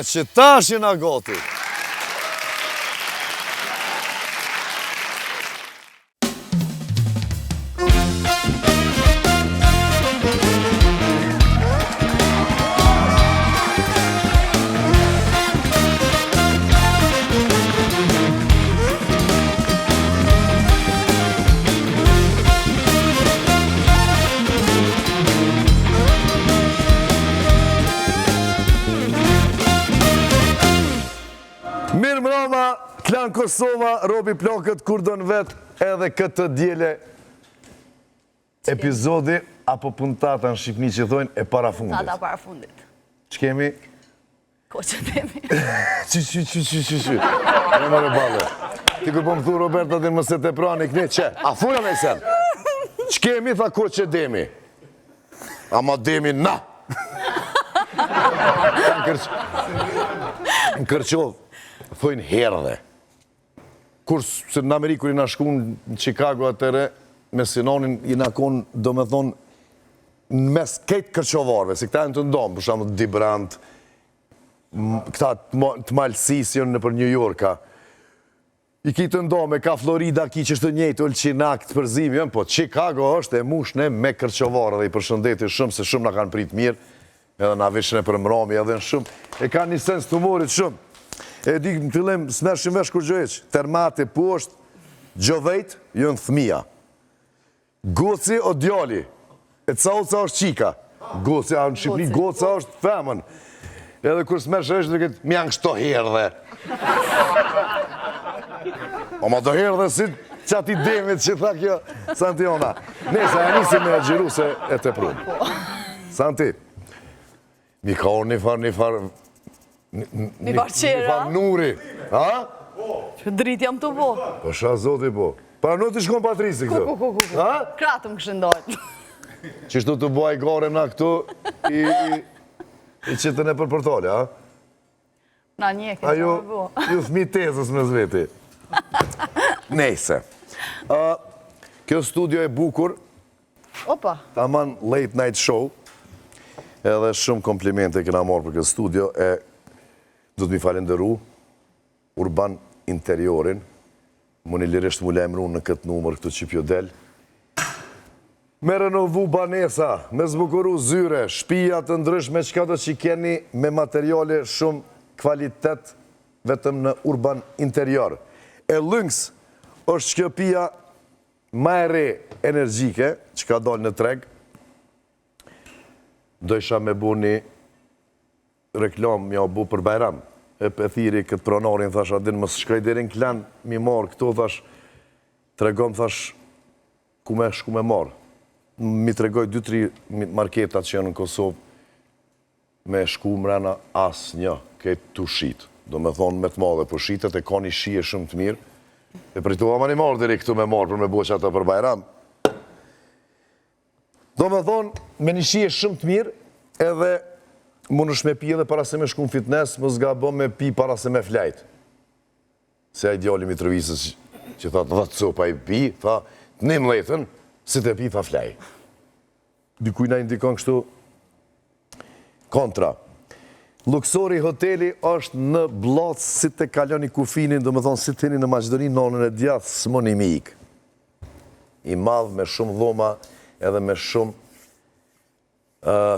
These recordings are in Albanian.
që tash jena gati. Mirë mbrëma, Klan Kosova, Robi Plakët, kur do në vetë edhe këtë djele epizodi apo puntata në Shqipni që thojnë e para fundit. Puntata para fundit. Që kemi? Ko që temi. Që. Në mërë bale. Ti kur po më thu Roberta dhe më se te prani këne, që? A funa me sen? Që kemi, tha ko që demi? Ama demi na! Në Kërqov, thojnë herdhe. Kur se në Amerikë kur i na shku në Chicago atëre, me Sinonin i na konë, do me thonë, në mes ketë kërqovarve, se këta e në të ndomë, për shamë Dibrant, këta të Malsision në për New Yorka. I ki të ndomë, ka Florida, ki që shtë njëjtë, ullë qinak të përzimi, po Chicago është e mushne me kërqovarë dhe i përshëndeti shumë, se shumë na kanë prit mirë, edhe na vishën e për mrami edhe në shumë. E ka një sens të humorit shumë. E di në fillim, s'mershim vesh kur gjëheq, termate poshtë, gjovejt, jënë thmija. Goci o djali, e cauca është qika. Goci, a në Shqipni, goca është femën. Edhe kur s'mersh vesh, dhe këtë, mjanë kështo herdhe. O ma do herdhe si qati demit që tha kjo, Santiona. Nesa, e nisi me gjiru se e te prunë. Santi, mi ka orë një farë, Një farë nuri, ha? Që dritë jam të po. Po sha zoti po. Pra nuk të shkon Patrisi këto. Ha? Kratë më këshëndojnë. Qështu të buaj gore na këtu i qëtën e përpërtole, ha? Na një këtë që më bo. Ju thmi tezës me zveti. Nejse. Kjo studio e bukur, Opa. taman late night show, edhe shumë komplimente këna morë për këtë studio, e do të mi falenderu Urban Interiorin, më një lirisht mu lemru në këtë numër këtë Qipjo Del. Me renovu banesa, me zbukuru zyre, shpija të ndryshme, qka do që keni me materiale shumë kvalitet vetëm në Urban Interior. E Lynx është shkjopia ma e re energjike, që ka dollë në treg. Do isha me bu një reklam, mja bu për Bajram. E për thiri këtë pronarin, thash, adin më shkaj dherin Klan, mi marë këto, thash, tregom, thash, ku me shku me marë. Mi tregoj 2-3 marketat që janë në Kosovë, me shku mrena as një, këtë të shit. Do me thonë me të madhe, për shitet e ka një shie shumë të mirë. E për këtu ama një marë dheri këtu me marë, për me bo që ata për Bajram. Do me thonë, me një shie shumë të mirë, edhe më në shme pi edhe para se me shku në fitness, më zga bëm me pi para se me flajt. Se a ideali Mitrovisës që tha, dhe të sopa i pi, tha, një mletën, si të pi, tha flaj. Dykujna indikon kështu kontra. Luksori hoteli është në Blac, si të kaloni kufinin, do me thonë, si të hini në Maqedoni, nonën e djathë, së më një mik. I madhë me shumë dhoma, edhe me shumë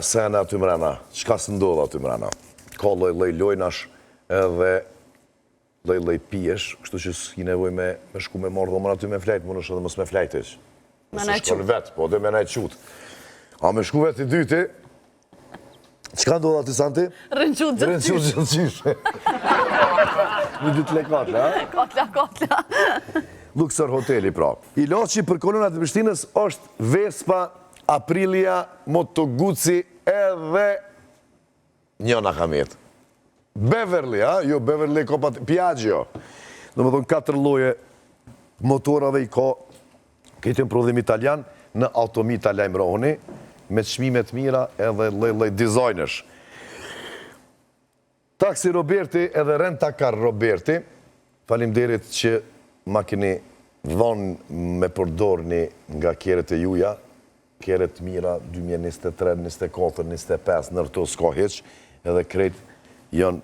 sene aty mrena, qka së ndodhë aty mrena. Ka loj lojnash edhe loj piesh, kështu që s'ki nevoj me shku me marrë dhomën aty me flajt, më nëshë edhe mësë me flajt ish. Mësë shkon vetë, po dhe me naj qutë. A me shku vetë i dyti, qka ndodhë aty Santi? Rënqut gjëtëqyshe. Një dytë le katla, ha? Katla. Luxor hoteli, pra. Ilaçi për kolonat e Prishtinës është Vespa, Aprilia, Moto Guzzi edhe njëna kamet. Beverly, ha? Jo, Beverly Copa Piaggio. Do më thonë 4 loje motorave i ka këtë në prodhim italian në Automita Lajmëroni me çmime të mira edhe lloj dizajnësh. Taksi Roberti edhe Rentakar Roberti, faleminderit që ma keni dhonë me përdorni nga kjerët e juja, kjerët mira 2023, 24, 25, nërto s'ka heq, edhe krejt janë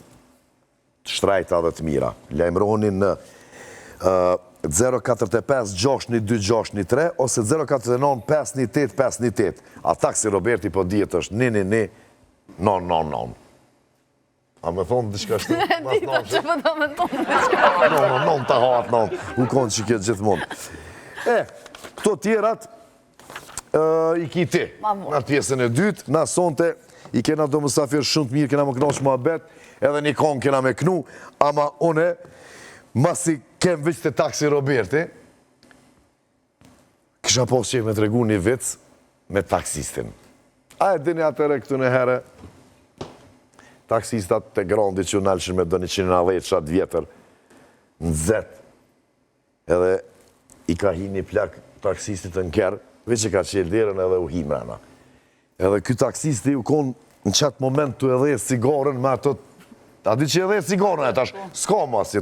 shtrajta dhe të mira. Lajmëroni në 045-612-613 ose 049-518-518. A taksi Roberti po dihet është 999. A me thonë diçka shtu? Dita që më do me tonë diçka. Non, ta haat, non. U konë që këtë gjithmonë. Këto tjerat i ki ti. Në pjesën e dytë, na sonte i kena do mësafir shumë të mirë, kena më knosh më abet, edhe një konë kena me knu, ama une, masi kem vëq të taksi Roberti, kisha pos që me të regu një vic me taksistin. A e dini atëre këtu në herë, taksistat të grandi që nalëshin me do 190 vjetër, në zetë, edhe i ka hi një plak taksistit në kërë, veç e ka qelë derën edhe u hi mrena. Edhe këj taksisti u konë në qatë moment të edhe sigaren me ato, a di që edhe sigaren e tash, s'ka mas,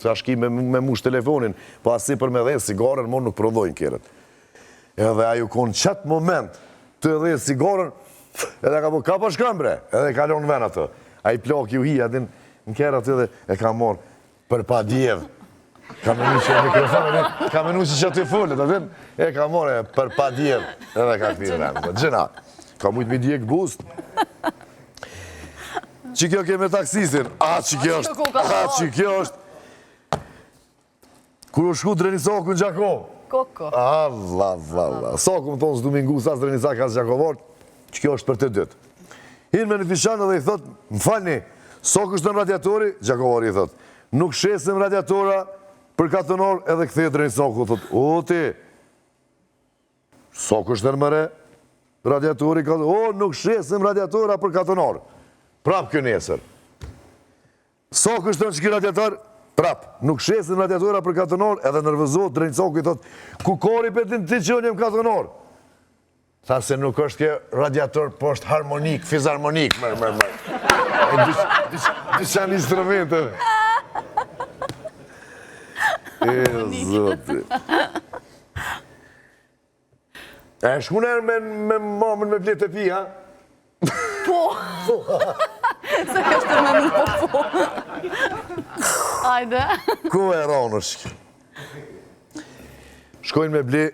tash ki me mush telefonin, pa asi për me edhe sigaren, mo nuk prodhojnë kjerët. Edhe a ju konë qatë moment të edhe sigaren, edhe ka po, ka pa shkëm bre, edhe kalon ven ato. A i plak ju hi, adin në kjerë aty edhe e ka morë për pa djevë. Ka menu që e mikrofonin, ka menu që të fullet, adin, e ka morë për pa djevë, edhe ka këti ven. Gjena, ka mujtë mi djekë boost. Që kjo ke me taksistin? Që kjo është. Kur u shku Drenisaku në Gjakov? Koko. Allah. Saku më thonë s'du mingu sa Drenisak ka Gjakovart, që kjo është për të dytë. Hinë me në fishanë dhe i thotë, më falni, Saku është në radiatori, Gjakovari i thotë, nuk shesim radiatora për 4 orë edhe këthejë Drenisaku, thotë, o ti, Saku është në mëre, radiatori, nuk shesim radiatora për 4 orë. Prap kjo nesër. Saku është në qëki radiator, prap. Nuk shesin radiatora për 4 orë, edhe nërvëzot, Drenisaku i thotë, ku kori për ti që unë jem 4 orë? Tha se nuk është kjo radiator, po është harmonik, fizharmonik, mërë. Dyshan instrumenteve. E, zotë. E shkuner me mamën me bletë e pi, ha? Po! Se kështë me mu po. Ajde. Ku e ronë është? Shkojnë me ble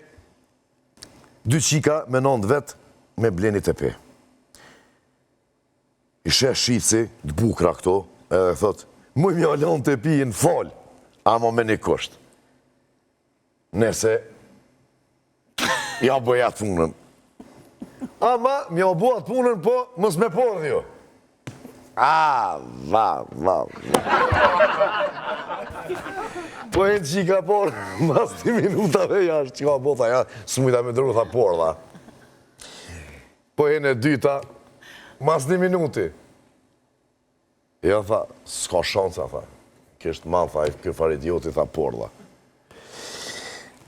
2 qika me 9 vetë me ble një tepe. Ishe shqici, të bukra këto, edhe thotë, mu mja lanë tepi në falë, ama me një kusht. Nese, ja bëja të punën. Ama, mja bëja të punën, po, mës me porë dhjo. Po e në qika porë, mas 10 minutave jashtë, që ka bota, ja, së mujta me drru, tha porë, dha. Po e në dyta, mas 1 minuti. Ja, tha, s'ka shansa, tha. Kështë man, tha, kjo far idioti, tha, porë, dha.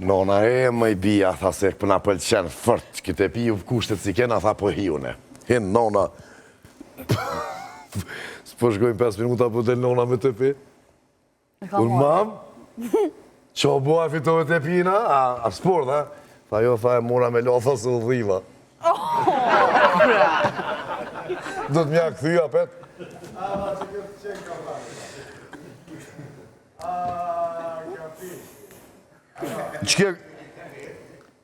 Nona e më i bia, tha, se përna pëlqen fërt, këtë e pi ju kushtet si kena, tha, po hiune. Hinë, nona, s'po shkojnë 5 minuta, po del nona me të pi. Unë mam, që o bua fitove të pina, a sport, ha? Tha, jo, tha, e mora me lotha së u dhiva. Do të mja këthyja, pet. Që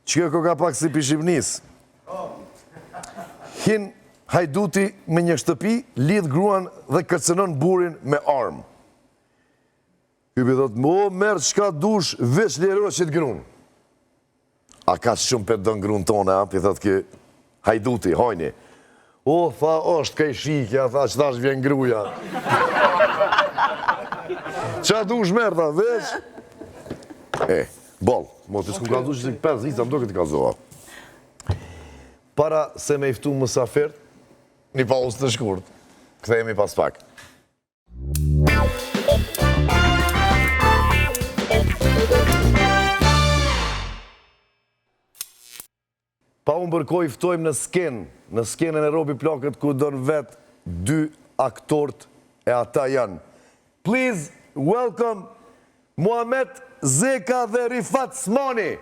kjo ka pak si pishivnis. Hin hajduti me një shtëpi, lidh gruan dhe kërcenon burin me armë. Kypi thotë, mo merë qka dush, veç lero që të grunë. A ka shumë për dënë grunë tone, a? Pi thotë kjo, hajduti, hojni. O, tha, është kaj shikja, tha, që tash vjen gruja. Qa dush merë, tha, veç? Bol, mo të s'ku kalzu që si 5 zica, më do këtë kalzoha. Para se me iftu mësafir, një pauzë të shkurt. Kthehemi pas pak. Pa unë bërkoj ftojmë në skenën e Robi Plakët, ku dënë vetë 2 aktorët e ata janë. Please welcome Muhamet Zeka dhe Rifat Smani.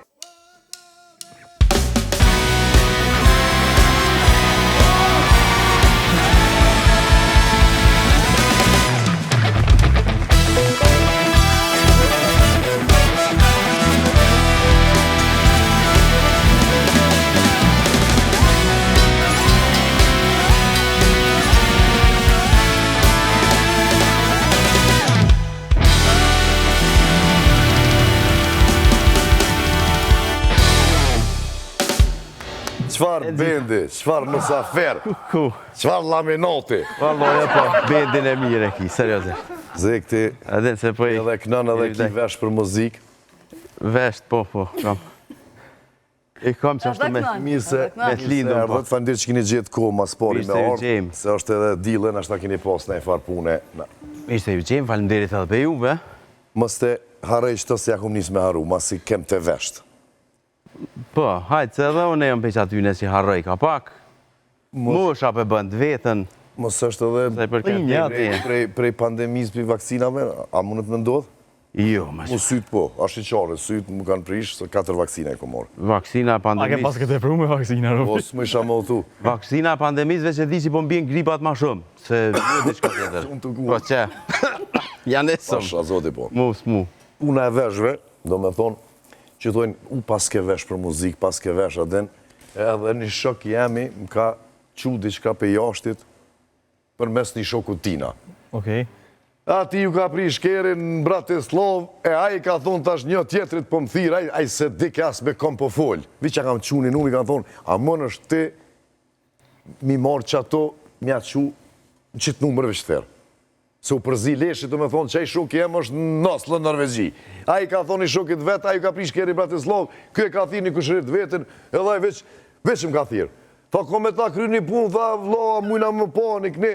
bendi, qëfar mësafer, qëfar laminati. Valloja po, bendin e mire ki, seriosisht. Zekti, Edhe se po i... edhe kënën edhe ki vesh për muzikë. Vesht, po, kam. I kam që ashtu me... Mirë se t'lindur, po. erdhët, fandir që keni gjithë kohë mas pari Mirë me se ju ardhë, gjejmë. se është edhe dilën, ashta keni pas në e farë pune. Ishte ju qemë, falemderit edhe për juve. Mës të harej që të se ja kum njës me haru, mas i kem të veshtë. Po, hajtë se edhe unë e jam peq atyne që harroj ka pak. Musha për bënd vetën. Mës është Se për këtë edhe prej pandemisë për vakcinave, a mundet me ndodhë? Jo, ma Mu sytë po, ashtë i qare, sytë mu kanë prish, se 4 vakcina e komorë. Vaksina A ke pandemis. pas këtë e pru me vaksina, Po, Robi? s'më isha më thu. Vaksina pandemisve që di që po mbjen gripat ma shumë. Se jo diçka tjetër. Unë të ku. Po që, janë esëm. Pash, azoti po. Mu. Puna e veshve, do me thonë, që thonë, pas ke vesh për muzikë, pas ke vesh aden, edhe një shok jemi, më ka qu diçka për jashtit, për mes një shoku tina. Okej. Ati ju ka pri shkerin në Bratislav, e aji ka thonë tash një tjetrit për më thirë, aji se dik as me kom po folë. Vi që kam qunin unë, i ka thonë, a mën është ti, mi marë që ato, mja qu në qitë numër vështerë. Se u përzi leshit të me thonë që i shok jem është në Oslo, në Norvegji. Aji ka thonë i shokit vetë, aji ka pri shkerin Bratislav, kjo e ka thirë një kushërit vetën, edhe aji veç më ka thirë. Tha, ko me ta kry një punë, tha, vlo, mujna më po, një këni.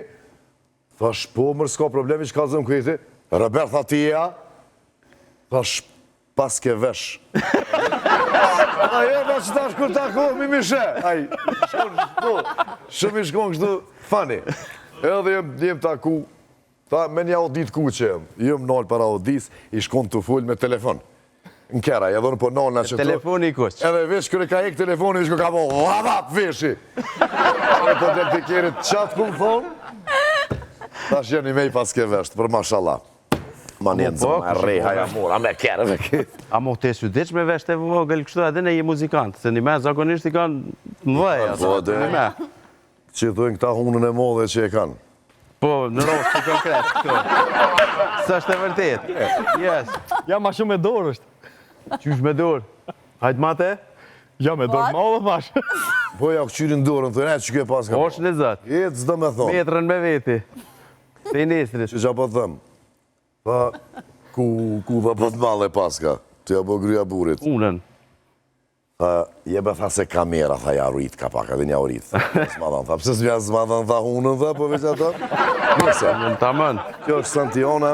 Thash, po, mërë s'ka problemi që ka zëmë këti. Robert, tha ti ja. Thash, pas ke vesh. A jema që tash kur takohë, mi mishe. Aj, shumë i shkon kështu, fani. Edhe jem taku, ta me një audit ku që jem nalë para audis, i shkon të full me telefon. Në kera, edhe në po nalë në që të... Telefoni i kush. Edhe vesh kërë ka ek telefoni, vesh kërë ka po, lavap veshi. Edhe po del të kjerit qatë ku më thonë, tash jeni me i pas ke vesht, për mashallah. Ma njenë zë ma rej, haja mora, me kere me këtë. A mo të esu deq me vesh të vogël kështu edhe ne je muzikant, se një me zakonisht i kanë mëdheja. Po, dhe. Një me. Që thujnë këta hunën e modhe që e kanë. Po, në rosë të konkret, këtu. Së është e vërtet. Yes. Ja, ma shumë me dorë është. Qysh me dorë? Hajtë mate? Ja, me dorë ma o dhe thash. Po ja këqyrin dorën, thujnë e që kjo e pas ka. Osh në zëtë. Jetë zdo me thonë. Metrën me veti. Te i nesrit. Që po thëmë. Tha, ku dhe po të male pas ka. Të ja bo gryja burit. Unën. Tha, jebe tha se kamera, tha ja rrit ka pak, edhe një rrit. S'ma dhanë, tha, pëse s'ma dhanë, tha hunën, tha, po veç ato. Nëse, Në të amën. kjo është Santiona,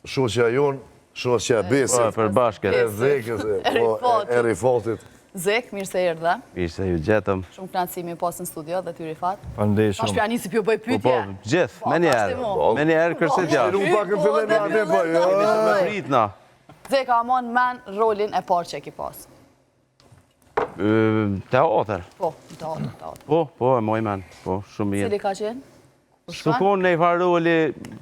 shoqja jonë, shoqja Besit. Po, për bashket. E dhekës, e rifatit. Zek, mirë se erdhe. Ishte se ju gjetëm. Shumë kënaqësi mi pas në studio dhe ty Rifat. Faleminderit Tash shumë. pianisi pjo bëj Po, pyetje. gjithë, me njerë. Me njerë kërse t'jashtë. Unë pak në fillim e atë, po, jo. Me pritna. Zek, a mon men rolin e parë që e ki pas? Teatr. Po, teatr. Po, e moj men. Po, shumë mirë. Cili ka qenë? Su konë në i farë roli,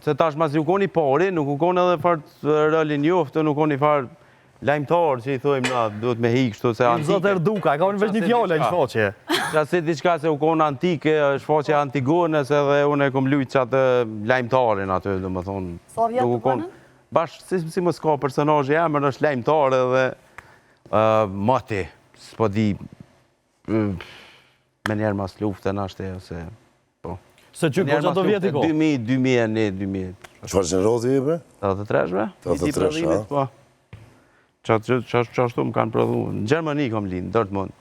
se tash mas ju konë i pari, nuk u konë edhe farë rolin joftë, nuk konë i farë lajmëtarë që i thojmë na, duhet me hikë shtu se antike. Zotë Erduka, ka unë veç një fjole në shfaqje. Qa si diçka se u konë antike, shfaqje Antigones edhe unë e kom lujtë qatë lajmëtarin aty, dhe më thonë. Sa vjetë të konën? Bash, si më s'ka personazhi emër, është lajmëtar edhe mati, s'po di, me njerë mas luftën ashte, ose... Se që ko që ato vjeti ko? 2000. Qëfar që në roti i bre? 83-me? 83, a? Po. Qashtu më kanë prodhu. Në Gjermani kam linë, Dortmund.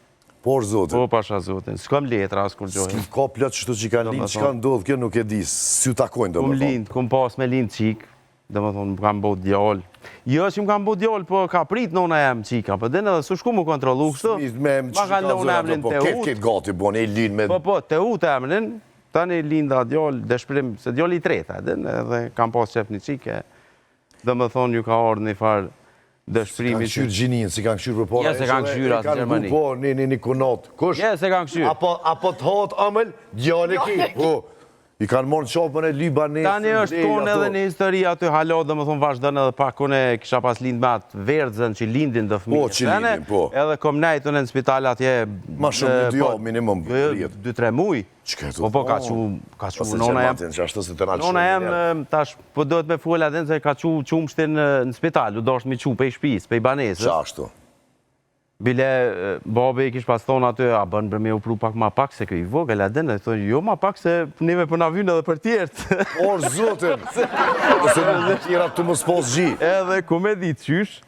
Por, zote, Po, pasha zotin. S'kam letra, as kur gjohin. ka plot qështu që kanë linë, që kanë ndodhë, kjo nuk e di, si u takojnë, do Kum më thonë. linë, kum pas me linë qik. Dhe më thonë, më kam bo djallë. Jo që më kam bo djallë, po ka prit nona jam qika. Po dhe edhe su shku më kontrolu kështu. Me Ma kanë nona emrin po, te ut. ketë gati, bon, e linë me... Po, te ut emrin. Tani linda djallë, dëshpërim, se djallë i treta, edhe kam pas qef një qike. Dhe më thonë, ju ka ardhë një farë Kanë dëshpërimi këshyrë gjinin, si kanë këshyrë për para. Ja, se kanë këshyrë atë në Gjermani. Po, një konat. Kush? Ja, se kanë këshyrë. Apo të hatë amël, djale ki. Po, i kanë morë në qapën e Libanesi. Tani është konë edhe një histori aty halo, dhe më thonë vazhdojnë edhe pak kone kisha pas lind me atë verdzën që lindin dhe fëmijë. Po, që lindin, po. Edhe kom nejtën e në spital atje... Ma shumë një dy javë minimum. 2-3 muj. Po, ka që nona jam... Nona jam, tash, po dohet me full atë se ka qumshtin në spital, u doshtë mi qu pe i shpis, pe i banesës. Qashtu? Bile, babi i kish pas thonë aty, a bën për me u pru pak ma pak, se kjo i vogël, a dhe thonë, jo ma pak se neve për na vynë edhe për tjertë. Por zotin, ose në tjera të mos pos gji. Edhe ku me ditë qysh,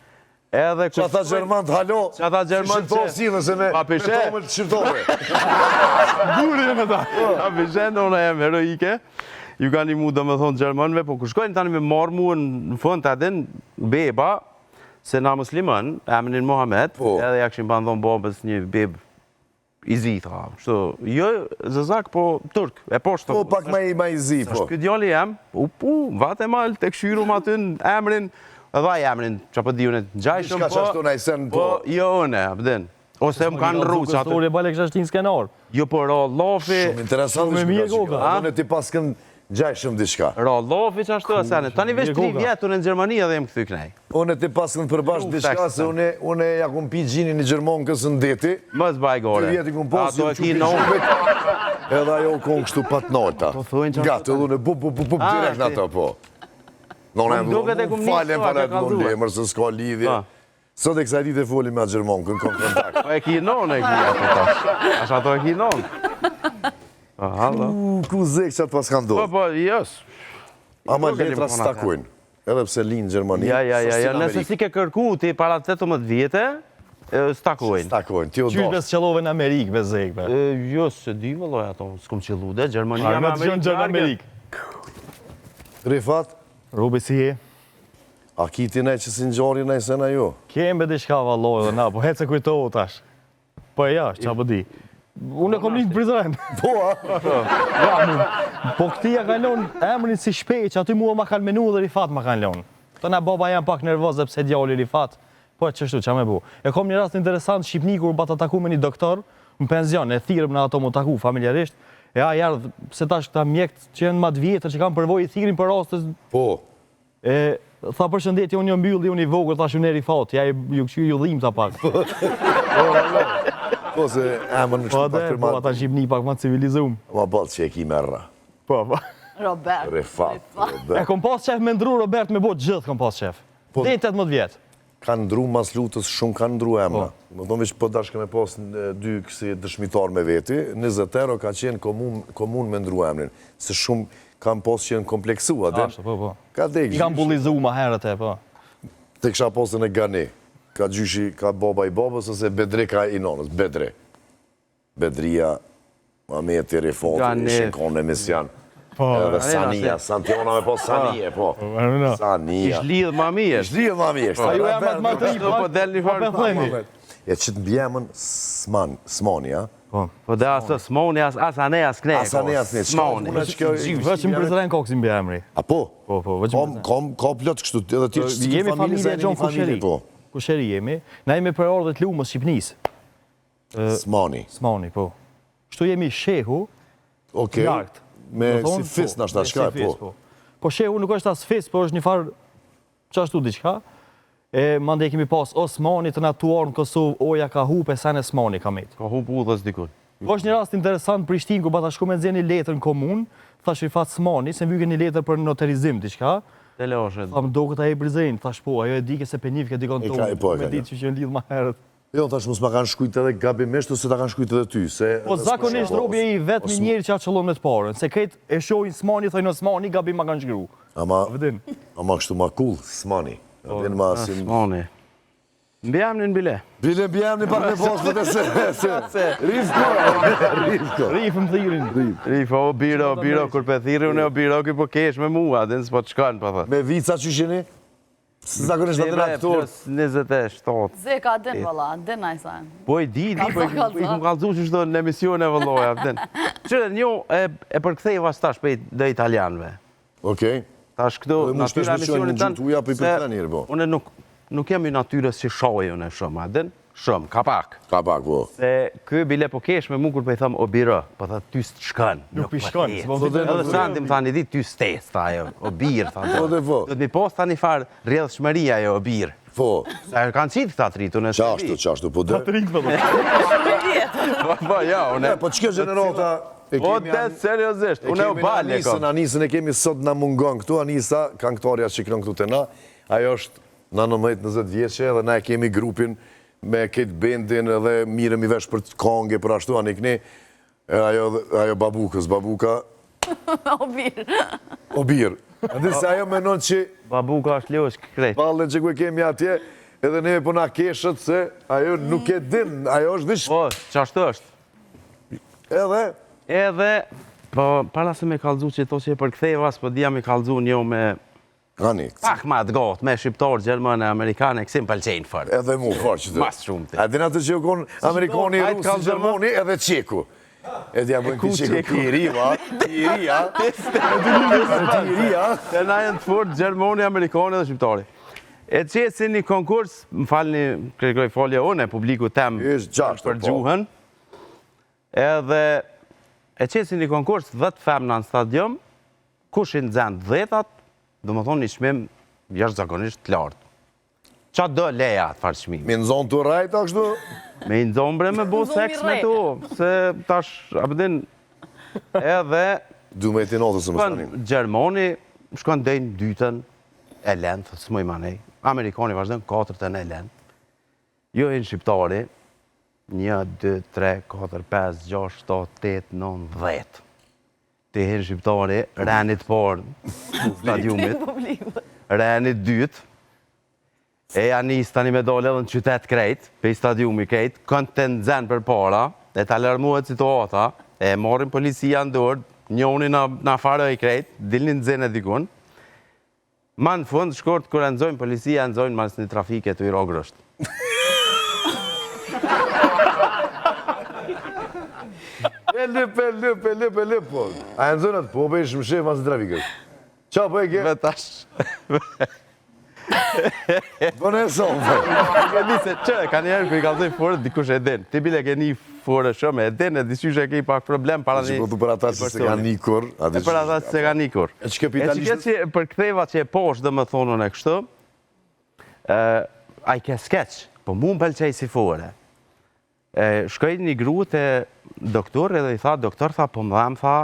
edhe Qa tha Gjermant, halo, Qa tha Gjermant shqiptar si dhe se me tomël shqiptore. Guri e me ta. A vishen, ona jem heroike, ju ka një mu dhe me thonë Gjermanve, po ku shkojnë tani me marrë mu në fund të adin beba, se na muslimën, emnin Mohamed, edhe ja këshim bandhon babës një beb i zi, tha. Shto, jo zëzak, po turk, e poshtë. Po, pak ma i zi, po. Shkë djali jem, vate mal, të këshyru ma të në emrin, edhe emrin, që po di unë të gjajshëm, Shka që ashtu na i sen, po, jo une, abdin. Ose më kanë rru që atë. Kështore bale kështë ashtin skenar. Jo, po, ra lofi. Shumë interesant me mirë goga. Unë ti pas kën gjajshëm diçka. Ra lofi që ashtu asene. Tani veç 3 vjetë unë në Gjermani edhe jem këthy kënej. Unë ti pas kën përbash diçka, se unë ja kum pi gjinin një Gjermon kësë ndeti. Mës baj gore. 3 vjeti kum pos, Ato e ki në unë. edhe ajo kon kështu pat nota. Gatë, edhe unë bup, direkt në ato, po. Në duket e kum nisë, falen ka falet në kallzuar. lemër, se s'ka lidhje. Sot e kësa ditë e foli me atë Gjermon, kënë kom kontakt. Po e ki non e ki ato tash. Ashtë ato e ki non. Ku zek që atë pas kanë do. Po, jës. Ama letra s'takojnë. Edhe pse linë Gjermani. Ja, nëse si ke kërku ti para 18 vjetë, s'takojnë. S'takojnë, ti o Qysh dosh. bes qëllove në Amerikë, be zekbe. Jo, se di vëlloj ato, s'kom qëllu dhe, Gjermania Arme të gjënë gjërë në Amerikë. Rifat, Rubi si je? a kiti nej që si njëri nej se na jo? Kembe di shka valloj dhe na, po hecë e kujtohu tash. Po e jash, qa po di. Unë e kom një në Prizren. Po, a? Ja, mu. Po këti ja kanë lonë emrin si shpej, që aty mua ma kanë menu dhe Rifat ma kanë lonë. Të na baba jam pak nervoz dhe pse djali Rifat. Po e qështu, qa me bu. E kom një rast interesant, Shqipni kur bata taku me një doktor, në penzion, e thirëm në ato mu taku familjarisht. E a jardë, se tash këta mjekët që jenë ma të vjetër, që kanë përvoj i thirin për rastës. Po. E, tha përshëndetje, unë jo mbylli, unë i vogër, thash unë e Rifat, ja ju këshu ju dhim ta pak. Po, se emën në Po kështu pak dhe, po përmat. ata Shqipni pak ma civilizum. Ma balë që e ki merra. Po. Robert. Rifat, E Robert. kom pas qef me ndru Robert me bot gjithë kom pas qef. Po. Dhe 18 vjetë. Kanë ndru mas lutës, shumë kanë ndru emra. Më thonë veç po dashke me pas dy kësi dëshmitar me veti, 20 euro ka qenë komun me ndru emrin. Se shumë kanë pas qenë kompleksua. Ashtë, po. Ka dek I kam bulizu ma herët e, po. Te kisha pasën e Gani. Ka gjyshi, ka baba i babës, ose Bedre ka i nonës. Bedre. Bedria, Mameti, Rifati, Gani. ishin konë në emision. Po, Edhe Sania, Santiona me po Sania, po. Sania. Ish lidhë ma mirë. Ish lidhë ma mirë. A ju e më të matëri, Po del një farë. E që të mbjemën Smoni, a? Po dhe asë smoni, asë ane, asë kne. Asa ne asë ne, Smoni. Vëqëm Prizren kokë si mbi emri. A po? Po, vëqëm Prizren. Ka plot kështu, edhe ti që Jemi familje Gjon Kusheri. Po, Kusheri jemi. Na jemi për orë dhe të lumës Shqipnisë. Smoni. Smoni, po. Shtu jemi shehu, Okej. lartë. Me Do thonë, si fis në ashta me shka, si fis, po. Po shehu nuk është as fis, po është një farë qashtu diqka. E mande kemi pas Osmani të natuar në Kosovë, oja ka hupe, sa në Osmani ka met. Ka hu pudhës dikun. Po është një rast interesant Prishtinë, ku bata shku me nxjerr një letër në komunë, thash Rifat Smani, se mbyke një letër për notarizim diqka. Tele oshet. Tha më do këtë e Prizren, thash po, ajo e dike se penif ke dikon tonë, me ditë që në lidhë ma herët. Jo, tash mos ma kanë shkujt edhe gabimisht, ose ta kanë shkujt edhe ty, se... Po zakonisht robi e i vetë një njeri që atë qëllon me të parën, se këtë e shojnë Smani, thojnë Osmani, gabim ma kanë shkru. Ama kështu ma cool, Smani. Vjen ma si... Smoni. Mbjam në bile. Bile bjem një pak me posë, për të se... Rifko. Rifë më thirin. Rifa, o biro, kur pe thiri unë o biro, ki po kesh me mua, dhe nësë po të shkanë, pa thë. Me vica që shini? Zakonisht në të aktor. Plus 27. Zeka din valla, din na i sajnë. Po i di, po i kum kalzu që shdo në emisione vëlloja, vëden. Qëre, njo e përkthejva stash për dhe italianve. Okej. Tash këto natyra emisionit tanë, uja për i përkëta njërë, po. Une nuk jam i natyrës që shojë unë shumë, adin? Shumë, ka pak. Ka pak, po. Se kë bile po kesh me mu kur për i thëmë o birë, po thë ty s'të shkën. Nuk pi shkon. Edhe Sandim thani di ty s'tes, tha jo, o birë, tha Po dhe po. do të mi pos tani farë rrjedhë shmëria jo, o birë. Po. Se kanë qitë këta tritu në shëri. Qashtu, po dhe. Po, ja, une... Po që kjo gjenerata... Po, det, seriosisht, une o balje kom. Anisën e kemi sot na mungon këtu, Anisa, këngëtarja që kënë këtu të na, ajo është në 19-20 vjeqe dhe na e kemi grupin me këtë bendin edhe mirëm i vesh për të konge, për ashtu anë i këni, ajo babukës, babuka, O birë. o birë. Ndë se ajo menon që Babuka është ljosh krejt. ballën që ku kemi atje, edhe ne po na keshët se ajo nuk e din, ajo është dish. Po, qashtë është. Edhe, Edhe, po, para se me kallëzu që to që e përktheva, s'po dija me kallëzu një me ani, pak ma të gotë, me shqiptar, gjermane, amerikane, kësim pëlqenjë fërë. edhe mu, farë që të. Mas shumë ti. A din atë që u konë Amerikani, Ajtë Rusi, kallëzë, Gjermani edhe Qeku. E t'ja bëjnë ku ti Qeku, Qeku? ti i ri, va, ti i ri, a? Ti i ri, a? E na jenë të fort, gjermani, amerikane dhe shqiptari. E që si një konkurs, më falni, kërkoj folje unë, e publiku tem Ishtë gjashtë, për po. gjuhën, edhe e që si një konkurs 10 femna në stadium, kush i në zendë 10-at, do më thonë një shmim jashtëzakonisht të lartë. Qa do leja atë farë shmimi? Mi në zonë të rajt, a kështu? Me i nëzombre me bo Zonë seks me mirë. tu, se tash, apëtin, edhe, Du me ti notës më shkon stanim. Gjermani, shkon dejnë dytën e lendë, s'moj manej, Amerikani vazhdojnë 4-ën e lendë, jo e në shqiptari, 1, 2, 3, 4, 5, 6, 7, 8, 9, 10. Ti hinë shqiptari, renit parë, stadiumit, renit dytë, e janis tani me dole edhe në qytet krejt, pe i stadiumi krejt, kënë të nëzën për para, e të alarmuat situata, e morin policia në dorë, njoni na farë i krejt, dilni nëzën e dikun, ma në fund, shkort, kër e nëzojnë policia, nëzojnë mas një trafike të i rogrësht. E lëp, po. A e në zonët, po be ishë më shef mas në trafikës. Qa po e ke? Vetash. Po në e sonë, E di se që, ka njerë kër i kalzoj forët, dikush e din. Ti bile ke një forë shumë, e din, e disysh e ke i pak problem para që një... po thu për ata që se ka nikur. E për ata që se ka nikur. E që ke E që kapitalisht... që për ktheva që e poshtë dhe më thonën e kështu, a i ke skeq, po mu më pëlqej si fore. Shkoj një gru të doktor edhe i tha, doktor, tha, po më dhem, tha,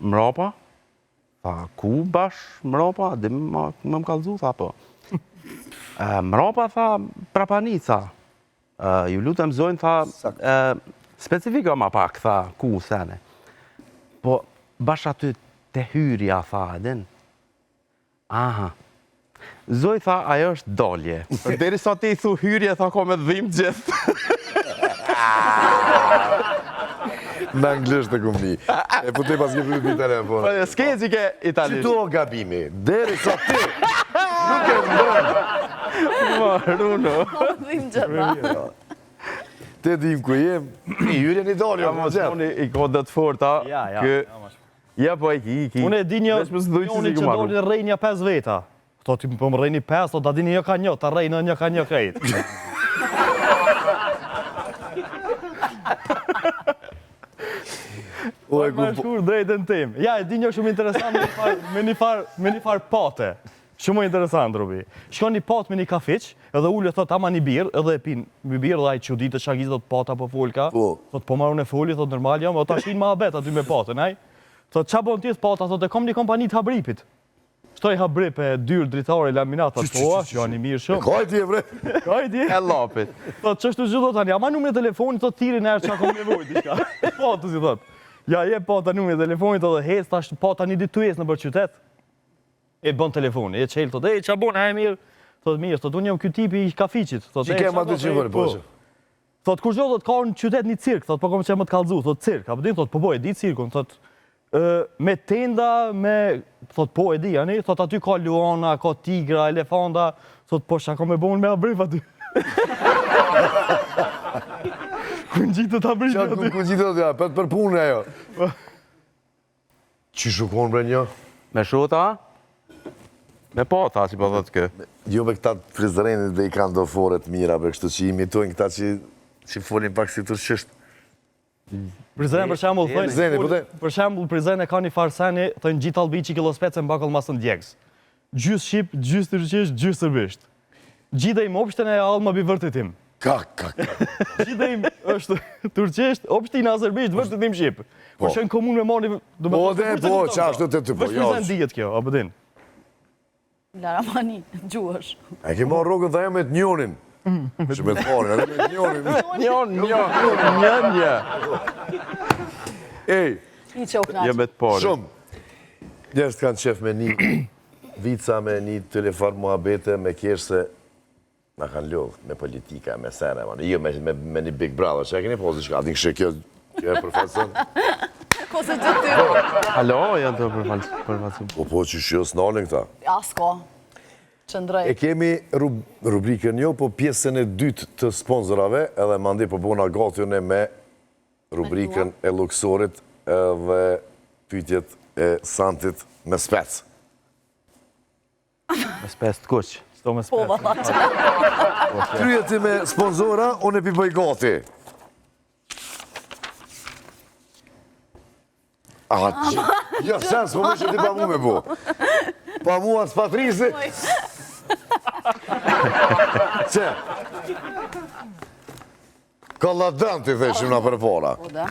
mrapa, tha, ku bash mrapa, dhe më kalzu, tha, po. Mrapa, tha, prapanica, ju lutem zojnë, tha, specifika ma pak, tha, ku, sene. Po, bash aty të hyrja, tha, edin. Aha. Zoj, tha, ajo është dolje. Deri sa ti i thu hyrje, tha, ko me dhim gjithë. Në anglisht e kumë një. E po te pas ke për një telefon. Po, s'ke që ke Që italisht. tu o gabimi? Deri sa ti nuk e ndonë. Maruno. Dhim gjëra. Te dim ku jem. I hyrje një dolje, Ja, më mos, gjetë. unë i kodët forta. Ja. Ja, po e ki. Unë e di një Veç më s'doj që njoni si që ku marru. doli rrejnja 5 veta. Thot, ti po më rrejni 5, thot, da dini një ka një, ta rrejnë një ka një krejt. O e Më ku... shkur drejtën tim. Ja, e di një shumë interesant me një far pate. Shumë interesant, Rubi. Shkon një pat me një kafiq, edhe ullë thot ama një birë, edhe e pin një birë dhe ai çudit të shakit thot pata po folka. Po. Thot po marrun e foli, thot normal jam, o ta shin më abet aty me patën, ai. Thot qa bon tjes pata, thot e kom një kompani të habripit. Shtoj habrip e dyrë dritare laminat, thot po, janë i mirë shumë. Kaj ti e vre? Hajdi. E lapit. Thot ç'është gjithë tani, ama numrin e telefonit thot thirin herë çka kom nevojë diçka. Po, të si thot. Ja, je pata numrin e telefonit edhe hes tash pata një ditë tues nëpër qytet. E bën telefoni, e çel thot, "Ej, ç'a bën, a e mirë?" Thot, "Mirë, thot, unë jam ky tipi i kafiqit." Thot, Që "Ej, kem ç'a aty bën, që ej, vërë, po që. Thot, kur gjodhët ka në qytet një cirk, thot, po kom që më të kallëzu, thot, cirk. Apo din, thot, po e di cirkun, thot, me tenda, me, thot, po e di, ani, thot, aty ka luana, ka tigra, elefanta, thot, po shaka me bon me abrif aty. Ku në gjitë të abrif Qa aty. ku gjithë të ja, për punë ajo. Që shukon bre një? Me shota? Me pata, që po thot kë. Jo me këta frizrenit dhe i kanë do fore të mira, bre kështu që imitojnë këta që folin pak si turqisht. Prizren, për shembull, Prizreni, po te? për shembull, Prizren e ka një farsani, thënë gjitë albi që kilo specë në bakall masën djegës. Gjysë shqip, gjysë turqisht, gjysë sërbisht. Gjida im opshtën e allë më bi vërtetim. Ka. Gjida im është turqisht, opshtin e azërbisht, vërtetim shqip. Por shën komunë me marri... Po dhe, po, qa ashtu të ty, po, Vështë jo. Prizren dijet kjo, apo din. Laramani, gjuhësh. E ke marrë rogën dhe ajo me të njonin. Që me të pare, edhe me të njërin. Një. Ej, I që u knaqë. Jo me të parë. shumë. Njerës kanë qef me një vica, me një telefon muhabete, me kesh se na kanë lodhë me politika, me sene, jo me një Big Brother, që e keni pozi që ka, din kështë kjo e profesion. Ko se gjithë ty. Halo, janë të përfalsim. Po që shjo s'nalin këta. Asko. Qëndrej. E kemi rubrikën jo, po pjesën e dytë të sponsorave, edhe mandi po bona gati une me rubrikën e luksorit edhe pytjet e Santit me spec. Me spes të kuq. Sto me Po, spet. valla. Kryeti me sponsora, unë e pi bëj gati. Ja, sens, po më që ti pa mu me bu. Pa mua s'patrisi. Që? Ka ladën të theshim nga për para. Po, da.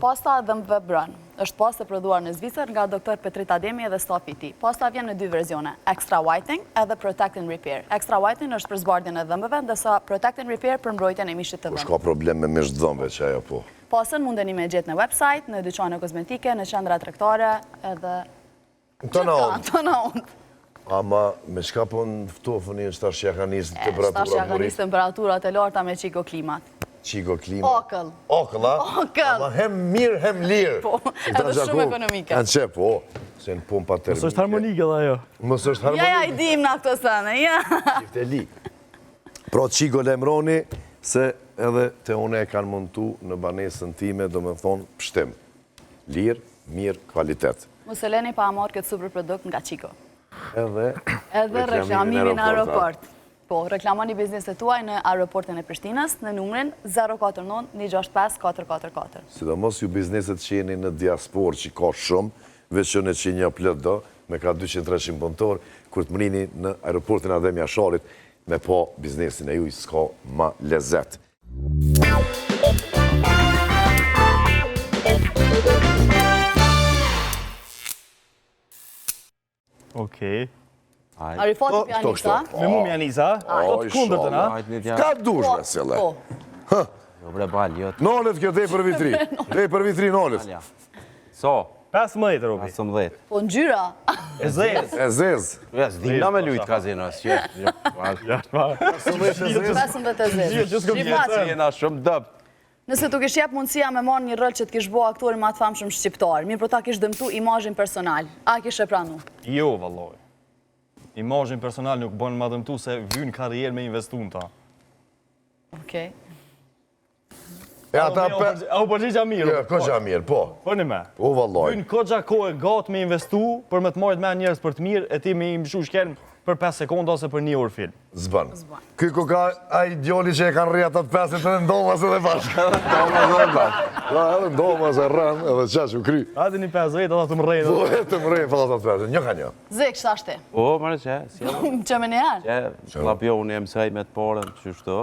Pasta dhe më brën. Është pastë e prodhuar në Zvicër nga doktor Petrit Ademi dhe stafi i tij. Pasta vjen në dy verzione, Extra Whitening edhe Protect and Repair. Extra Whitening është për zbardhjen e dhëmbëve, ndërsa Protect and Repair për mbrojtjen e mishit të dhëmbëve. Ka problem me mish dhëmbëve që ajo po. Pastën mundeni me gjetë në website, në dyqane kozmetike, në qendra tregtare edhe Të na unë. të na unë. Ama me shka po në ftofëni është tash që ka njësë Shtash temperatura ja ka nisë temperaturat e larta me qiko klimat. Qiko klima. Okëll. Okëll, a? Okëll. Ama hem mirë, hem lirë. Po, edhe shumë ekonomike. Janë që, po, se në pumpa termike. Së është harmonike dhe ajo. Mësë është Ja, harmonike. i dim në këto sene, ja. Qifte li. Pro qiko lemroni, se edhe te une e kanë montu në banesën time, do me thonë pështim. Lirë, mirë, kvalitet. Museleni pa amor këtë super produkt nga qiko. Edhe Reklamimin në aeroport. Po, reklamoni bizneset tuaj në aeroportin e Prishtinës në numrin 049 165 444. sidomos ju bizneset që jeni në diaspor që ka shumë, veç që në që një plët do, me ka 200-300 punëtor, kur të mërini në aeroportin Adem Jasharit, me po biznesin e ju s'ka ma lezet. Okej. Arifati Pjanisa. Me mu Mjanisa, do të kundër të na. Ka dush me sile. Po, Jo bre bal, jo. Nalet kjo dej për vitri. Dej për vitri nalet. So, 15 robi. 15. po ngjyra. E zez. E zez. Ja, s'dina me lujt kazinos, që. Ja, pa. 15 e zezë. Gjithë s'kom Shqipat, Jena shumë dëp. nëse tu kish jep mundësia me marrë një rol që të kish bo aktorin ma të famshëm shqiptar, mirë pro ta kish dëmtu imazhin personal, a kish e pranu? Jo, valloj. Imazhin personal nuk bën ma dëmtu se vynë karrierë me investu në ta. Okej. E ata pe... A u përgjigja mirë. Jo, ko qa mirë, po. Përni me. Po, valloj. Vynë kogja kohë gatë me investu për me të marrit me njerës për të mirë, e ti me i mshu shkelm për 5 sekonda ose për 1 orë film. Zban. Ky ku ka a ideali që e kanë rri atat 5 edhe ndomas edhe bashkë. Edhe ndomas e rrën, edhe qash u kry. Hajde një 50, ata të më rejnë. Po, e të më rrejnë fa atat 5, një ka një. Zek, shashti. O, mërë që, si Që me njëherë? që, klapjo unë e mësaj me të porën, që shto.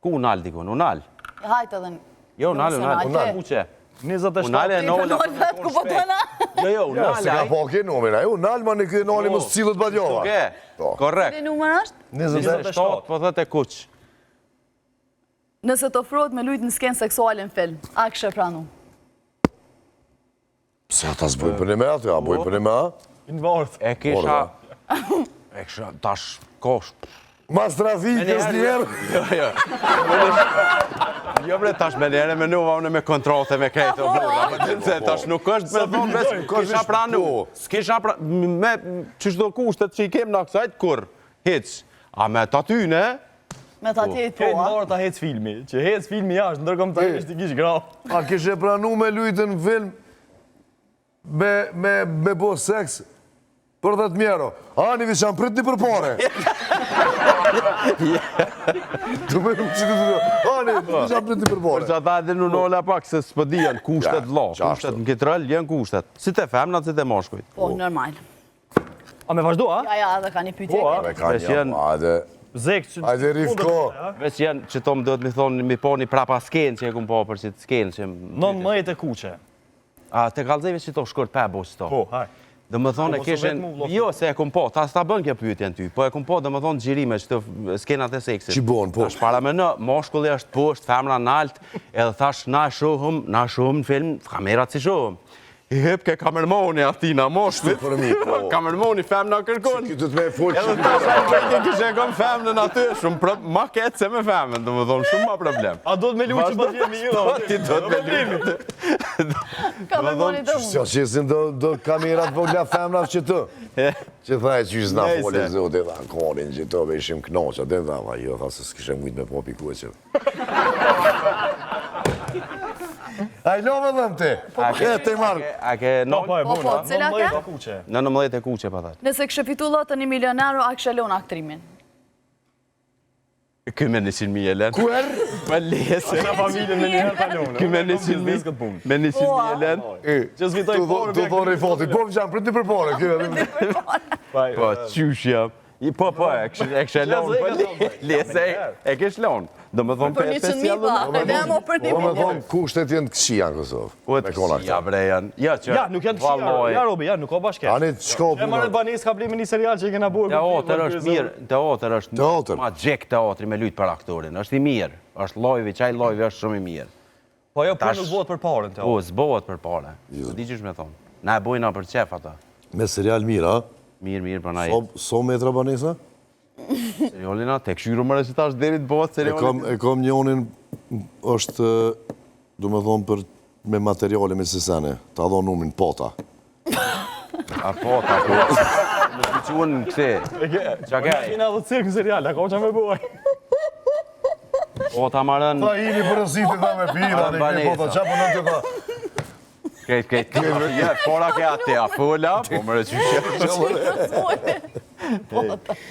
Ku unal dikun, unal? Hajtë edhe në... Jo, unal. Ku që? 27. Unal e Ti nolla përnoj vetë ku po të na? Jo, Ja, unal se ka po ke numin, a ju nalë ma në këtë nali më së cilët badjova. Oke, Po. korrekt. Cili numër është? 27, po thët e kuq. Nëse të ofrohet me lujt në skenë seksuale në film, a kështë e pranu? Se ata s'bojnë për një me atë, a bojnë për një me a? Në vartë. E kisha tash kosh. Mas trafikës njerë. Jo. Jo bre, tash me njerë me nuva unë me kontrolte me krejtë o burra. Se tash nuk është me thonë veç, kisha pranu. S'kisha pranu, me qështë do kushtet që i kem në kësajt, kur? Hic. A me të atyne? Me ta tjetë po, Kejtë në a? vartë ta hec filmi. Që hec filmi jashtë, ndërkom të ishtë i kishë grau. A kishe pranu me lujtën në film me bo seks për 10 mjero. Ani vi që anë prit një për pare. Du me nuk që të të Ani, vi që anë prit një për Për pare. që ata edhe në nola pak se s'pë dijen kushtet Ja, lo. qashtu. Kushtet në këtë rëll jenë kushtet. Si të femnat, si të moshkujt. Po, normal. A me vazhdo, a? Ja, edhe ka një pytje. Po, a? Me ka Vesh një, janë- ajde, Zek që... ajde rifko. Veç janë që to më do të mi thonë, mi po një prapa skenë që e kum po për që të skenë që... 19 e kuqe. A, te kalzeve që to shkurt pe bo që to. Po, haj. Dhe më thonë e kishin, jo se e kom po, ta s'ta bën kjo pyetjen ty, po e kom po dhe më thonë gjirime që të skenat e seksit. Që bon, po. Tash para me në, moshkulli është poshtë, femra në altë, edhe thash na shohëm në film, kamerat si shohëm. I hep ke kamermoni atina, moshkullit. Kamermoni femna kërkon. Këtë të me e folë Edhe tash ai bëjtë kishe kom femnën aty, shumë ma ketë se me femnën, dhe më thonë, shumë ma problem. A do të me luqë që pas jemi ju? Ti do të me luqë. Kamermoni të unë. Qa qesin do kamerat vogla femna që të? Që thaj që ishtë na folë e zote, dhe konin që të be ishim knoqa, dhe dhe jo, tha se s'kishe mujt me po pikua që. A i love dhëm ti? E, te marrë. A ke Po, po, e Po, buna. cila ke? Kuqe. Në 19 e kuqe, pa thashtë. Nëse kështë fitu lotën 1 milionar, a kështë lon aktrimin? Ky me 100.000 Elen. Kuer? Me lese. Ka familjen me njëherë palonë. Ky me 100.000. Me 100.000 Elen. Që s'vitoj forë, Do thonë i fotit, po më qanë për ti për pore, kjo. Po, qysh jam. Po, e kështë lonë, po lese, e kështë lonë. Do me thonë Për për 100.000 pa, edhe mo për 1 Po me milion. thonë kushtet jenë të këshia në Kosovë. Po Me të kona këshia këta. bre janë. Ja, nuk janë të shia. Ja, Robi, ja, nuk ka bashkë. Ani të shko E marrë Banis ka blimi një serial që i kena burë. Teatr është mirë, teatr është Teatr. ma gjek teatri me lujtë për aktorin. është i mirë, është lojvi, qaj lojvi është shumë i mirë. Po jo, për Tash- nuk bëhet për parën. Po, s'bohet për pare. Di qysh me thonë. Na e bojna për qef ata. Me serial mira, Mirë, për na ha? So metra banesa? Seriolina, te këshyru më rëqitash derit bëhet seriolina. E kom njonin, është, du me thonë, për me materiale me sesene, ta do numin pota. A po, ta po. Më shqyquen në këse. Qa kaj? Kena dhe cirkë në serial, a ka që me buaj. Po, ta marën. Ta hini përësiti ta me pira, A, në këtë pota, banesa. qa për në të ta? Krejt. Ja, fora ke ate, a fola, po më rëqyqe.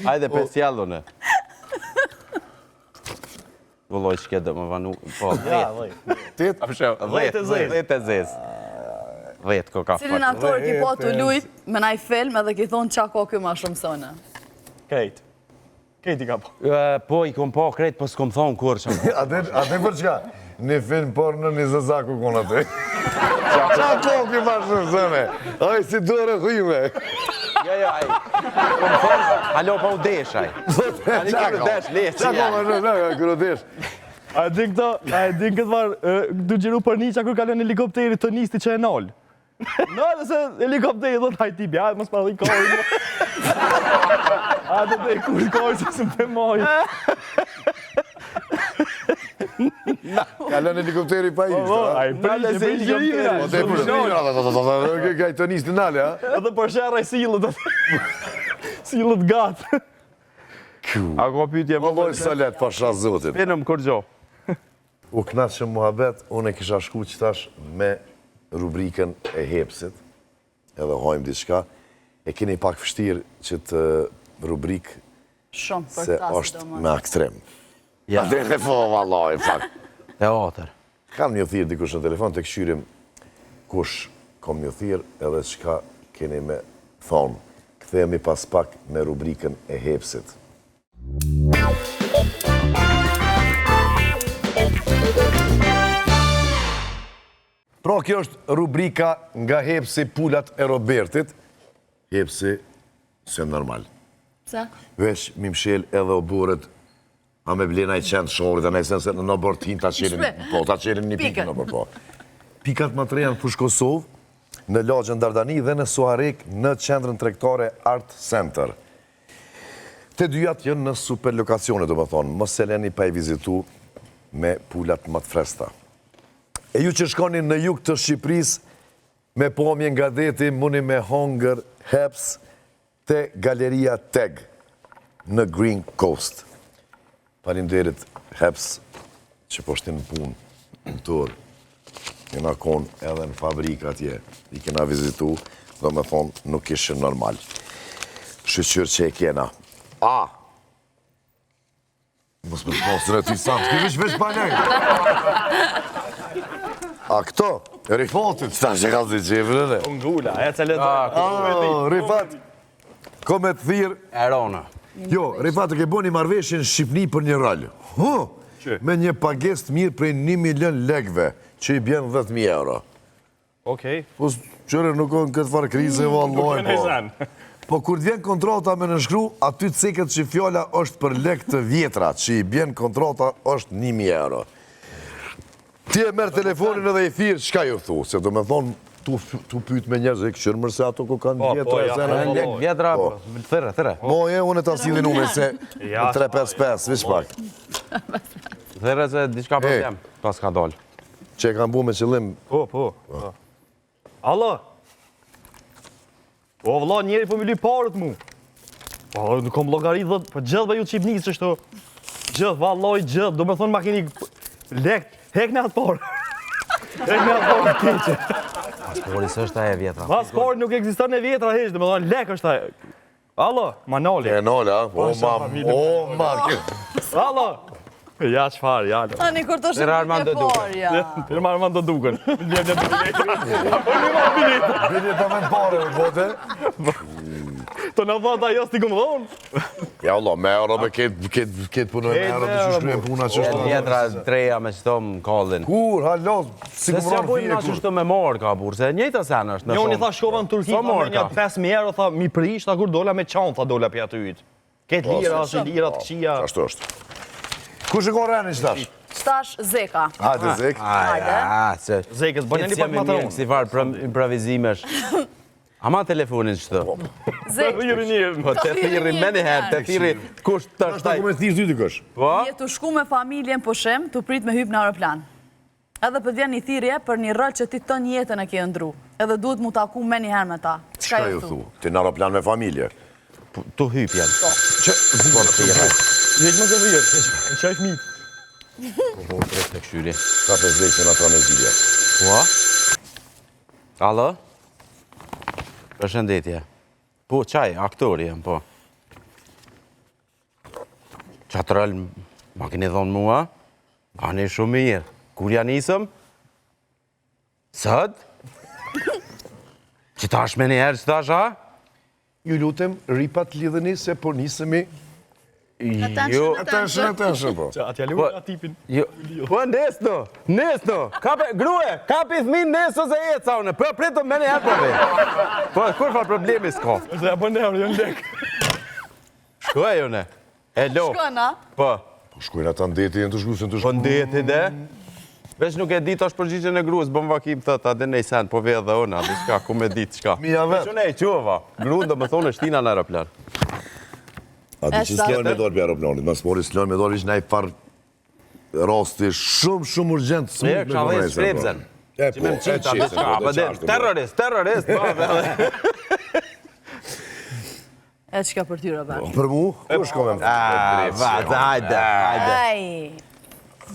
Hajde, pesjallone. Vëlloj që ke dhe më vanu. Po, Ja, 10. dhej. Tet? A përshë, 10 e zez. 10 ko ka Cilin fakt. aktor ki po të lujt me naj film edhe ki thonë qa ko kjo ma shumë sone? Kejt. Kejt i ka po. Po, i kom po krejt, po s'kom thonë kur që. Ate për qka? Një film porno një zëzaku konë atë. Qa koki ma shumë zëme? Aj, si dore hujme. Ja, aj. Kom thonë, halo pa u desh, aj. Ani kërë desh, lesë Qa që ja. konë ma shumë, kërë desh. A e din këto, a e din këtë varë, du gjeru për një qa kur kalon helikopteri të nisti që e nolë. Në edhe se helikopteri dhëtë hajti bja, mos pa dhe i kojë. A dhe dhe i kur kojë që së më pëmojë. Kalon helikopteri pa ishtë, Po, ha? a i prishë se i gjirina. O te përshë, kaj të njështë në nale, ha? Edhe për shërë e silët, silët gatë. A ko pytje më Vëlloj salet, pasha zotin. Penëm kur gjo. U knaqë që muhabet, unë e kisha shku që tash me rubrikën e hepsit, edhe hojmë diçka, e keni pak fështirë që të rubrikë Shumë, për se ta si është do më. me ekstrem. Ja, Ate e po, vallaj, fakt. teatr. Kam një thirë dikush në telefon, të këshyrim kush kom një thirë edhe qka keni me thonë. Kthehemi pas pak me rubrikën e hepsit. Pra, kjo është rubrika nga hepsi pulat e Robertit. Hepsi, se normal. Pse? Vesh, mi mshel edhe o burët, a me blena i qenë shorit, a nejsen se në bërtin ta qenin, Shpe. po, ta qenin një pikë në bërë, po. Pikat më të janë fush Kosovë, në Lagjën Dardani dhe në Suarek në qendrën tregtare Art Center. Të dyjat jënë në super lokacione, do më thonë, mos e leni pa i vizitu me pulat më të fresta. E ju që shkoni në jug të Shqipëris, me pomje nga deti, muni me hongër heps të Galeria Teg në Green Coast. Faleminderit heps që po shtin në punë, në turë. Kena konë edhe në fabrika atje, i kena vizitu, do me thonë nuk ishë normal. Shqyqyr që e kena. A! Mos me të posë në ty samë, s'ki veç pa nejë. A këto? Rifatit, sta që ka zi qefër, edhe? Ngula, e cële të... Rifat, ko me të thirë. Erona. Jo, Rifat, ke bo një marveshje në Shqipni për një rallë. Me një pages të mirë prej 1 milion legve, që i bjenë 10.000 euro. Okej. Po, qërë nuk në këtë farë krize, valloj, po. Po kur t'vjen kontrata me nënshkru, aty të ceket që fjalla është për lek të vjetra, që i bjen kontrata është 1.000 euro. Ti e merë telefonin edhe i thirë, qka ju thu? Se do me thonë, tu pyt me njerëz e këshërë mërse ato ku kanë vjetra e zena. Vjetra, thërë. Moje, unë e ta sidhin ume se 355, vish pak. Thërë se diçka problem, pas ka dollë. Që e kanë bu me qëllim. Po. Alo? O, vëlla, njeri po mi lyp parët mu. Po, nuk kom logarit dhe, po gjithë ju qip njësë është to. Gjithë, valloj, gjithë, do me thonë ma keni lek, hek në atë parë. Hek në atë parë të keqe. Paspori së është aje vjetra. Paspori nuk eksiston e vjetra heq, do me thonë lek është aje. Alo, Manoli. E nolë, a? O, marke. Alo. Ja, qëfar, ja. Tani kur të shumë Armando të parja. Pirma Armando duken. Bilje të me në pare, bote. Të në thot ajo s'ti këmë dhonë. Ja, Allah, me euro me ketë punën e euro të që shkrujen puna që shtu. Vjetra treja me qëto më kallin. Kur, hallo, si Se ku s'ja vranë bojmë fije, na që shto me morë ka burë, se njëjta sen është në Një unë i shumë. tha shkova në Turki, Sa tha me morë një ka? 5.000 euro, tha mi prish, tha kur dola me qanë, tha dola pja të ytë. Ketë lira, ashe lira të këqia. Ashtu është. Ku shikon reni qëtash? Qëtash Zeka. Hajde, Zek. Zekës, bënë një pak mataronë. Si farë improvizimesh. Ama telefonin qëto. Zek, Po të thiri me njëherë, të thiri kush të Ashtë ta ku me thirë dy dykësh. Po? je të shku me familjen pushim, të prit me hyp në aeroplan. Edhe për t'vjen një thirje për një rëll që ti tën jetën e ke ndru. Edhe duhet mu taku me njëherë me ta. Qka ju thu? Ti në aeroplan me familje. Tu hyp janë. Që, Jeq më të vjerë, në qaj fmi. Po, pres të këshyri. ka për Zek që në tra me zilje. Po? Alo? Përshëndetje. Po, qaj, aktori jam, po. Qatë rëllë ma keni thonë mua? Ani shumë mirë. Kur ja nisëm? Sët? Që tash me njëherë që tash, a? Ju lutem, ripat lidheni se po nisemi. Jo. Attention, po. Atja lu Po- atipin. Jo. Po, nesno. Grue, kapi thmin nesë ose e ca une. Po, pritëm me njëherë po ve. Po, kur fa problemi s'ka. Se ja bën euro, jënë lek. Shkoj, une. Hello. Shkona? Po. Po shkojnë ata ndeti, jenë të shku, se në të Po shku. ndeti dhe. Veç nuk e dit është përgjigjen e gruës, bëm vakim thët, a dhe nej sen, po ve dhe unë, a dhe shka, ku me dit shka. Mija vetë. Që ne e qova, gruën dhe më thonë është tina në aeroplan. A di që s'lojnë me dorë për aeroplanit, mas mori s'lojnë me dorë ishë nej par rasti shumë urgent. Ne e kësha dhe shprepzen. E Që me më qita, dhe shka, po dhe terrorist, po, E qka për ty, Robert? Për mu, ku shko me më? hajde. Aj,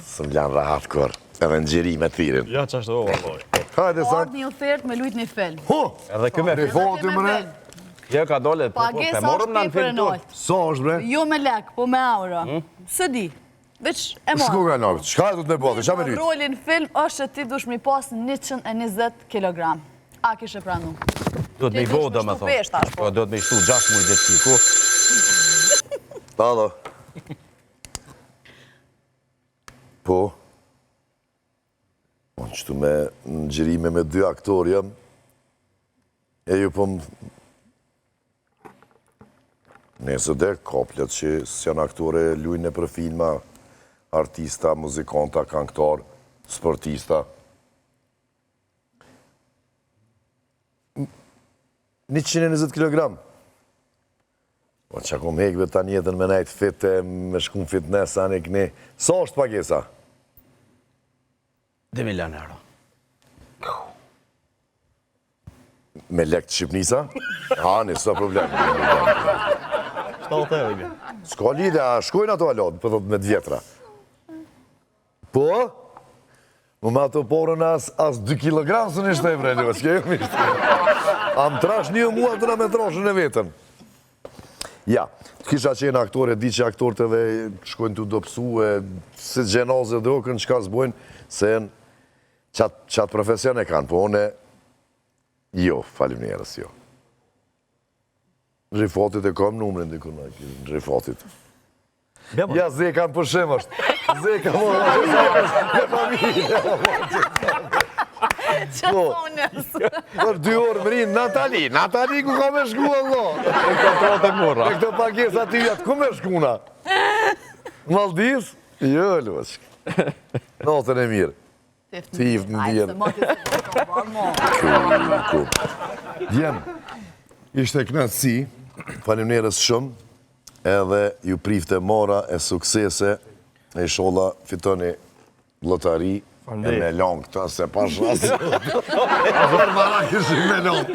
Së më janë rahat kër, edhe në gjeri me thirin. Ja, qashtë o, valloj. Hajde, sa. ardë një ofertë me lujt një film. Ho! Edhe këme, Në foti më ne? kjo ka dole, po, Pagesa pe morëm është në në tepër e film tur. naltë. Sa është bre? Jo me lek, po me euro. Së di. Veç e Shku morë. nga nabë, qka e du të me bote, qa me lytë? Rolin film është që ti dush mi pas 120 kg. A kishe pranu? Do të me i Ti vo, dush do me me shtu thonë. pesh tash, po. Po, do të me i shtu 6 mujë dhe qiku. Alo. Po. Po, qëtu me në gjirime me 2 aktor jam. E ju po më... Nesë dhe koplet që s'janë aktore lujnë për filma, artista, muzikanta, kanktar, sportista. 120 kg. Po që kom hekve ta njetën me najtë fitte, me shkum fitness, anë e këni. Sa është pagesa? 2 milion euro. Me lek të Shqipnisa? Hani, s'ka problem. 7 euro i bje. S'ka lidhe, a shkojnë ato alot, për thot me të vjetra. Po? Më me ato porën as 2 kg së një shtej bre, një s'ke jo mishtë. A më trash një mua të na me trashën e vetën. Ja, kisha qenë aktore, di që aktorët edhe shkojnë të dopsu, si gjenazë dhe okën qka s'bojnë, se qatë profesion e kanë, po one, jo, falim njerës, jo. Rifatit e kam numrin diku në rifatit. Ja, Zeka më përshem është. Zeka më me familje. Që thonës. Për 2 orë më rinë, Natali, ku ka me shku, Allah? E kontrolët e murra. E këtë pagesë aty jatë, ku me shkuna? Maldives? Jo, loqë. Natën e mirë. Tiftë në djenë. Djenë, ishte knatësi, faleminderit shumë, edhe ju prifte mora e suksese, e sholla fitoni lotari, e me long këta se pa shasë. Ashtë mara këshim me long.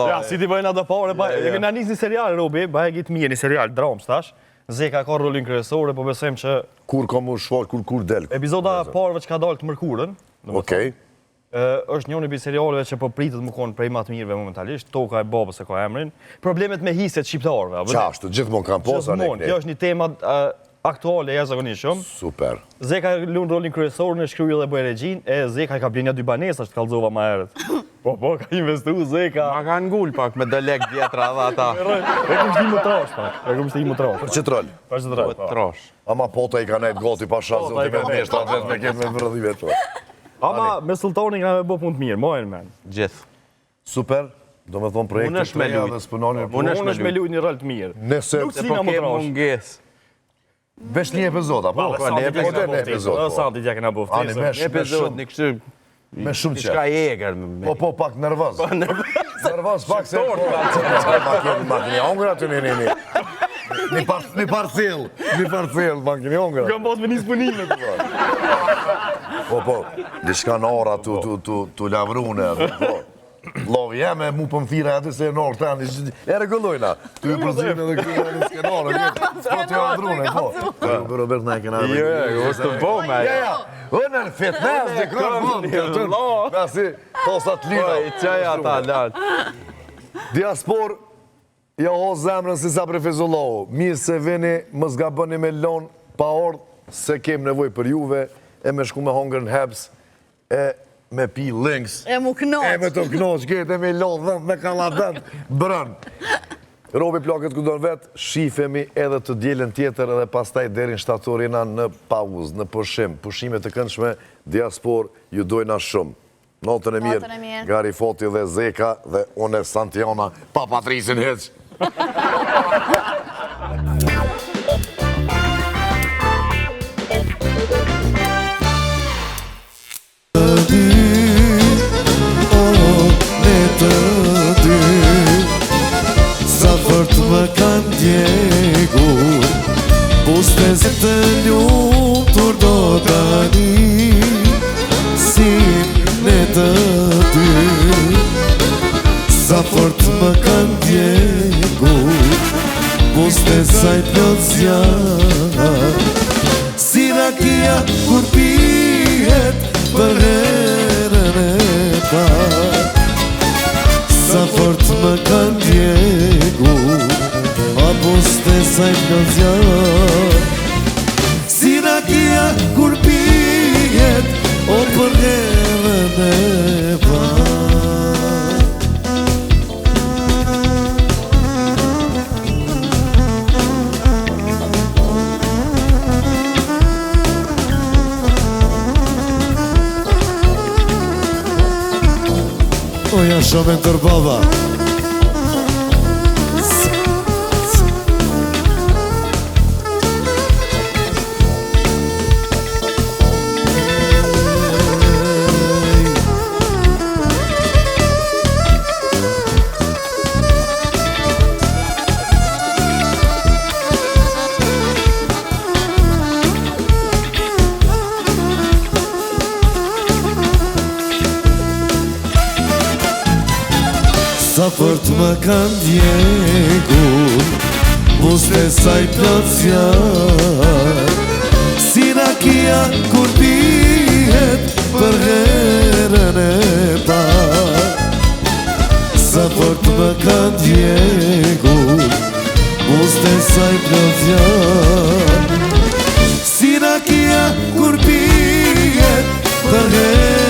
Ja, si ti bëjnë ato pare, e këna njës një serial, Robi, bëjë gjithë mirë një serial, dram, stash. Zeka ka rolin kryesore, po besojmë që... Kur ka mu shfaq, kur del. Epizoda parëve që ka dalë të mërkurën, Okej. është njën e pi serialeve që po pritët më konë prej matë mirëve momentalisht, Toka e babës e ka emrin. Problemet me hiset shqiptarëve. Qashtu, gjithmonë kam posa ne Gjithmonë, kjo është një tema aktuale e jashtëzakonishëm. Super. Zeka lunë rolin kryesor në shkryje dhe bëjë regjin, e Zeka i ka blenja 2 banesa që t'kallzova ma herët. Po, ka investu Zeka. Ma ka ngull pak me do lek djetra dhe ata. E kum shti më trash, pak. E kum shti më trash. Për që troll? Për që trash, pa. Trosh. Ama pota i ka nejtë goti pa shasë, Pota i të me ka meshtra, vetë me ketë me vërëdhive të. Ama me sultanin nga me bo punë të mirë, mojnë men. Gjithë. Super, do me thonë projekte Unë është me lujt. dhe s'punoni Unë Unë është me lujt një rol të mirë. Nëse Nuk Se si po nga më ke trash. munges. vesh një epizoda, po? po, ne epizod, po. Santi t'ja kena bo Ani, ftesë. me Epizod, shumë, një kështu... me shumë Shka qef. eger. Po, pak nervoz. Nervoz pak se... Ma keni ongra të një. Një parcel, ma keni ongra. Kam pas me një spunime të bërë. Po, diçka në ora tu lavrune, po. Lovi jeme mu për më thira aty se në orë tani, e regullojna. Tu i përzime dhe këtë në skenore, po të lavvrune, po. Robert na e kena... Jo, është të bo me. Ja, unë në fitness dhe kërë bëndë, kasi tosat lina. I qaj ata lartë. Diaspor, ja ho zemrën si sa për Fizullohu. Mirë se vini, më zga bëni me lonë pa ordë, se kem nevoj për juve, e me shku me hongër në hebs, e me pi links. E mu knoq. E me të knoq, gjetë e me lonë dhënd, me kaladënd, brën. Robi plakët këndon vetë, shifemi edhe të djelen tjetër edhe pastaj derin shtatorina në pauzë, në pushime të këndshme, Diaspor ju dojna shumë. Notën e mirë, Gari Foti dhe Zeka dhe une Santiana, pa Patrisin heq. Sa fort më kanë djegur, pustes të lutur do tani, si ne të dy. Sa fort më kanë djegur, pustes sa i plot zjarë, si rakia kur pijet për herën e parë. Sa fort më kanë djegur, a poste sa i plotjar, si rakia kur pijet, o për herën e parë. O ja shumë e tërbava. Sa fort më kanë djegur, muste sa i plot zjarë, si rakia kur pijet për herën e parë. Sa fort më kanë djegur, muste sa i plot zjarë, si rakia kur pijet për herën e parë.